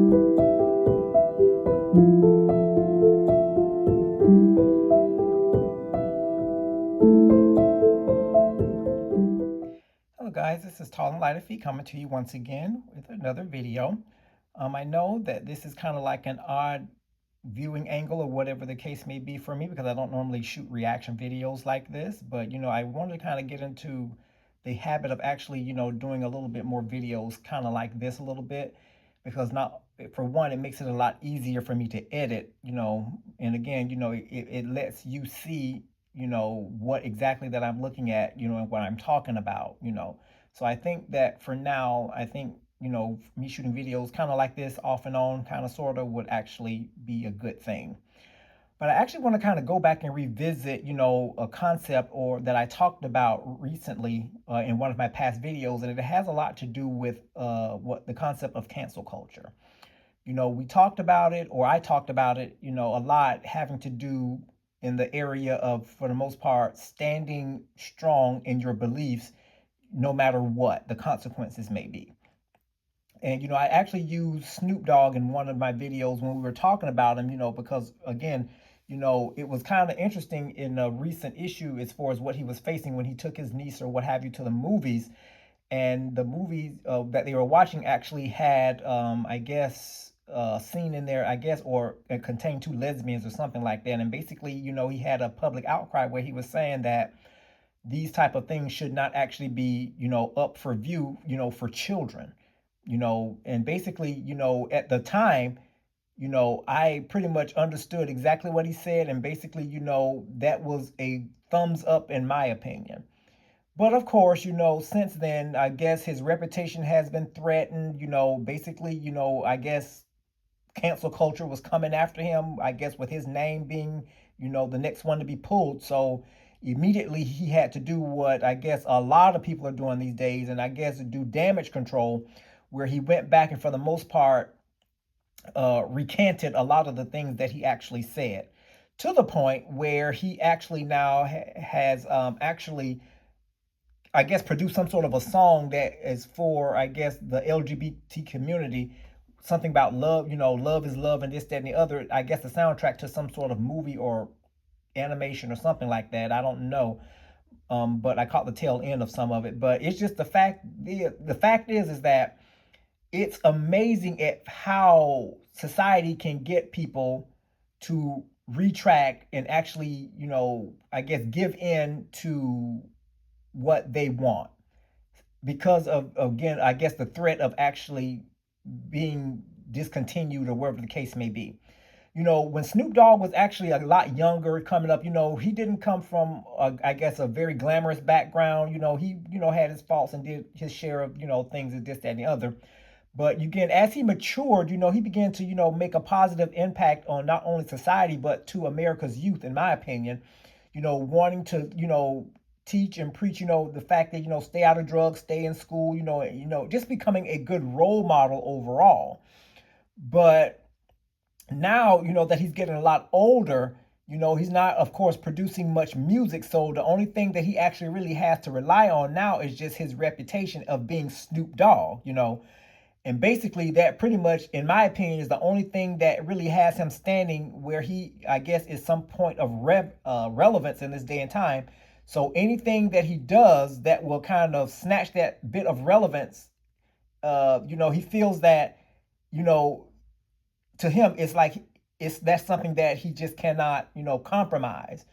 Hello guys, this is Tall and Lighter Feet coming to you once again with another video. I know that this is kind of like an odd viewing angle or whatever the case may be for me because I don't normally shoot reaction videos like this, but I wanted to kind of get into the habit of actually, doing a little bit more videos kind of like this a little bit because not for one, it makes it a lot easier for me to edit, and again, it lets you see what exactly that I'm looking at, and what I'm talking about, so I think that for now, I think me shooting videos kind of like this off and on, kind of sort of would actually be a good thing. But I actually want to kind of go back and revisit, a concept or that I talked about recently in one of my past videos, and it has a lot to do with what the concept of cancel culture. We talked about it, or I talked about it, a lot having to do in the area of, for the most part, standing strong in your beliefs, no matter what the consequences may be. And, I actually used Snoop Dogg in one of my videos when we were talking about him, because again, it was kind of interesting in a recent issue as far as what he was facing when he took his niece or what have you to the movies. And the movies that they were watching actually had, I guess, scene in there, I guess, or it contained two lesbians or something like that. And basically, he had a public outcry where he was saying that these type of things should not actually be, up for view, for children, and basically, at the time, I pretty much understood exactly what he said. And basically, that was a thumbs up in my opinion. But of course, since then, I guess his reputation has been threatened. Basically, I guess cancel culture was coming after him, I guess, with his name being, the next one to be pulled. So immediately he had to do what I guess a lot of people are doing these days, and I guess do damage control, where he went back and for the most part recanted a lot of the things that he actually said, to the point where he actually now has actually, I guess, produce some sort of a song that is for, I guess, the LGBT community. Something about love, love is love and this, that, and the other. I guess the soundtrack to some sort of movie or animation or something like that. I don't know. But I caught the tail end of some of it. But it's just the fact is that it's amazing at how society can get people to retract and actually, I guess give in to what they want because of, again, I guess the threat of actually being discontinued or whatever the case may be. When Snoop Dogg was actually a lot younger coming up, he didn't come from, I guess, a very glamorous background. He, had his faults and did his share of, things and this, that, and the other. But again, as he matured, he began to, make a positive impact on not only society, but to America's youth, in my opinion, wanting to, teach and preach, the fact that, stay out of drugs, stay in school, just becoming a good role model overall. But now, that he's getting a lot older, he's not, of course, producing much music. So the only thing that he actually really has to rely on now is just his reputation of being Snoop Dogg, And basically that pretty much, in my opinion, is the only thing that really has him standing where he, I guess, is some point of relevance in this day and time. So anything that he does that will kind of snatch that bit of relevance, he feels that, you know, to him, it's like that's something that he just cannot, compromise.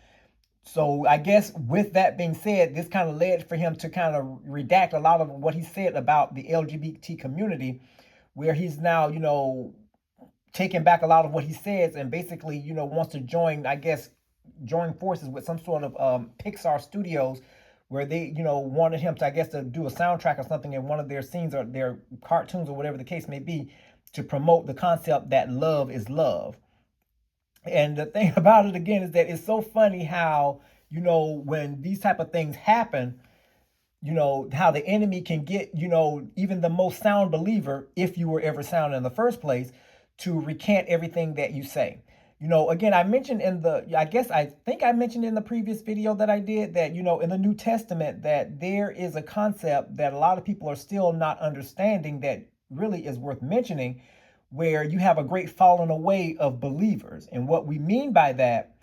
So I guess with that being said, this kind of led for him to kind of redact a lot of what he said about the LGBT community, where he's now, taking back a lot of what he says and basically, wants to join, I guess, join forces with some sort of Pixar studios where they, wanted him to, I guess, to do a soundtrack or something in one of their scenes or their cartoons or whatever the case may be, to promote the concept that love is love. And the thing about it again is that it's so funny how, when these type of things happen, how the enemy can get, even the most sound believer, if you were ever sound in the first place, to recant everything that you say. Again, I mentioned I think I mentioned in the previous video that I did that, in the New Testament, that there is a concept that a lot of people are still not understanding that really is worth mentioning, where you have a great falling away of believers. And what we mean by that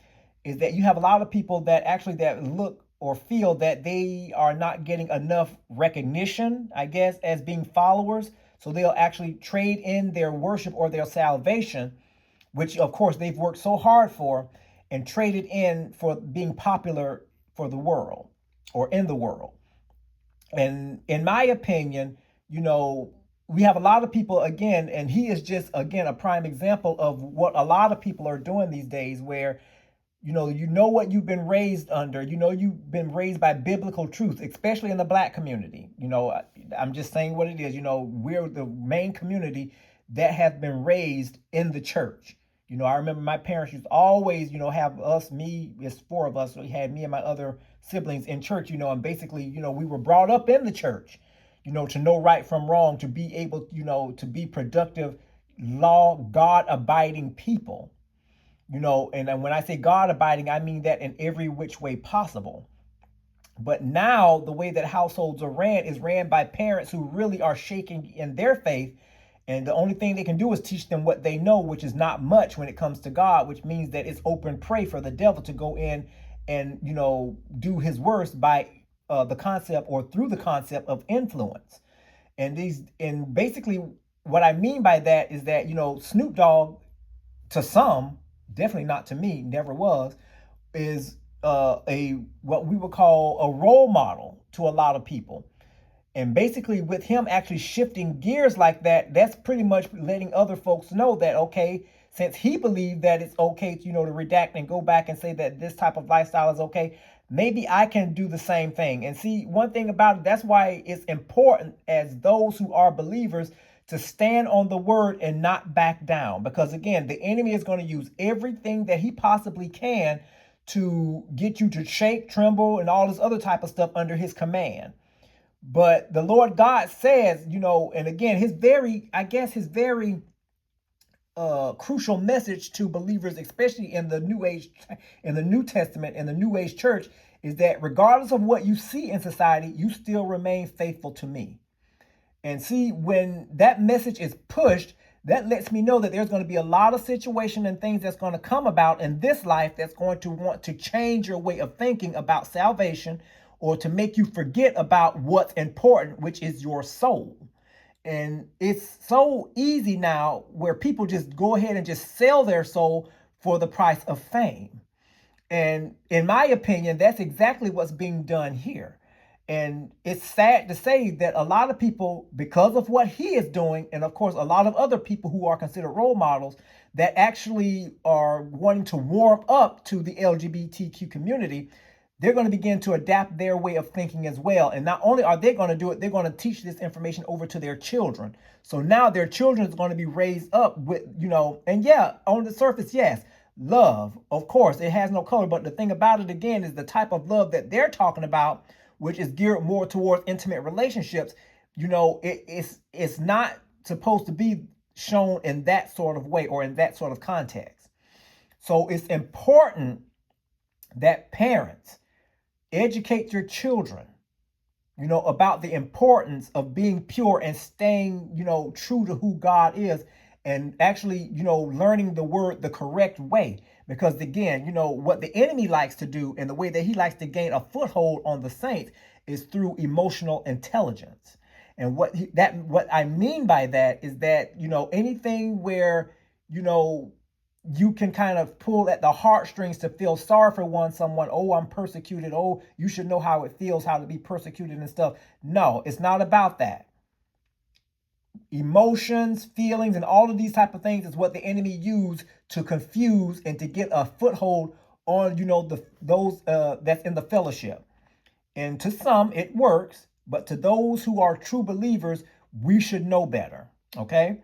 is that you have a lot of people that actually that look or feel that they are not getting enough recognition, I guess, as being followers. So they'll actually trade in their worship or their salvation, which of course they've worked so hard for, and trade it in for being popular for the world or in the world. And in my opinion, we have a lot of people again, and he is just again a prime example of what a lot of people are doing these days, where you know what you've been raised under. You've been raised by biblical truth, especially in the black community. I'm just saying what it is. We're the main community that has been raised in the church. I remember my parents used to always, have us, me, it's four of us. So he had me and my other siblings in church, and basically, we were brought up in the church, to know right from wrong, to be able, to be productive, law, God abiding people. And when I say God abiding, I mean that in every which way possible. But now the way that households are ran is ran by parents who really are shaking in their faith. And the only thing they can do is teach them what they know, which is not much when it comes to God, which means that it's open prey for the devil to go in and, do his worst by the concept or through the concept of influence. And basically what I mean by that is that, Snoop Dogg, to some, definitely not to me, never was, is a what we would call a role model to a lot of people. And basically, with him actually shifting gears like that, that's pretty much letting other folks know that, okay, since he believed that it's okay to, to redact and go back and say that this type of lifestyle is okay, maybe I can do the same thing. And see, one thing about it, that's why it's important as those who are believers to stand on the word and not back down. Because again, the enemy is going to use everything that he possibly can to get you to shake, tremble, and all this other type of stuff under his command. But the Lord God says, and again, his very crucial message to believers, especially in the New Age, in the New Testament, in the New Age church, is that regardless of what you see in society, you still remain faithful to me. And see, when that message is pushed, that lets me know that there's going to be a lot of situation and things that's going to come about in this life that's going to want to change your way of thinking about salvation, or to make you forget about what's important, which is your soul. And it's so easy now where people just go ahead and just sell their soul for the price of fame. And in my opinion, that's exactly what's being done here. And it's sad to say that a lot of people, because of what he is doing, and of course, a lot of other people who are considered role models that actually are wanting to warm up to the LGBTQ community, they're going to begin to adapt their way of thinking as well. And not only are they going to do it, they're going to teach this information over to their children. So now their children is going to be raised up with, and yeah, on the surface, yes, love, of course, it has no color. But the thing about it again is the type of love that they're talking about, which is geared more towards intimate relationships, it's not supposed to be shown in that sort of way or in that sort of context. So it's important that parents educate your children, about the importance of being pure and staying, true to who God is, and actually, learning the word the correct way. Because again, what the enemy likes to do and the way that he likes to gain a foothold on the saints is through emotional intelligence. And what I mean by that is that, anything where, you can kind of pull at the heartstrings to feel sorry for someone. Oh, I'm persecuted. Oh, you should know how it feels, how to be persecuted and stuff. No, it's not about that. Emotions, feelings, and all of these type of things is what the enemy use to confuse and to get a foothold on, those that's in the fellowship. And to some, it works, but to those who are true believers, we should know better. Okay.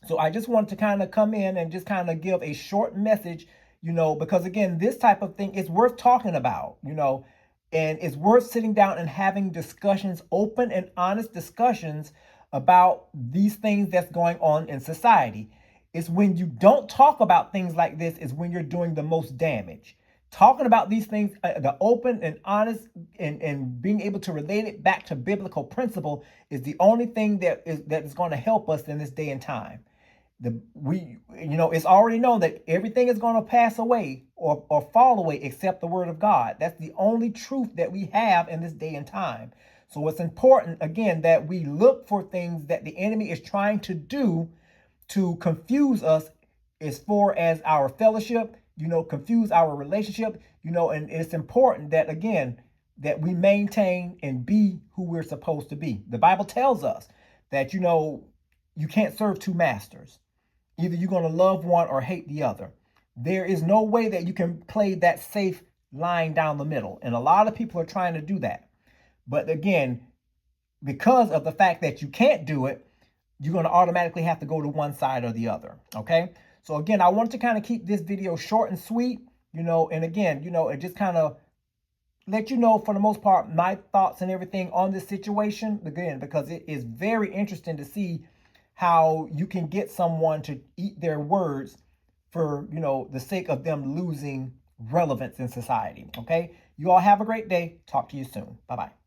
So I just wanted to kind of come in and just kind of give a short message, because again, this type of thing is worth talking about, and it's worth sitting down and having discussions, open and honest discussions about these things that's going on in society. It's when you don't talk about things like this is when you're doing the most damage. Talking about these things, the open and honest, and being able to relate it back to biblical principle is the only thing that is going to help us in this day and time. It's already known that everything is going to pass away or fall away except the word of God. That's the only truth that we have in this day and time. So it's important, again, that we look for things that the enemy is trying to do to confuse us as far as our fellowship, confuse our relationship, and it's important that, again, that we maintain and be who we're supposed to be. The Bible tells us that, you can't serve two masters. Either you're going to love one or hate the other. There is no way that you can play that safe line down the middle. And a lot of people are trying to do that. But again, because of the fact that you can't do it, you're going to automatically have to go to one side or the other. Okay. So again, I wanted to kind of keep this video short and sweet, and again, it just kind of let you know, for the most part, my thoughts and everything on this situation, again, because it is very interesting to see how you can get someone to eat their words for, the sake of them losing relevance in society. Okay. You all have a great day. Talk to you soon. Bye-bye.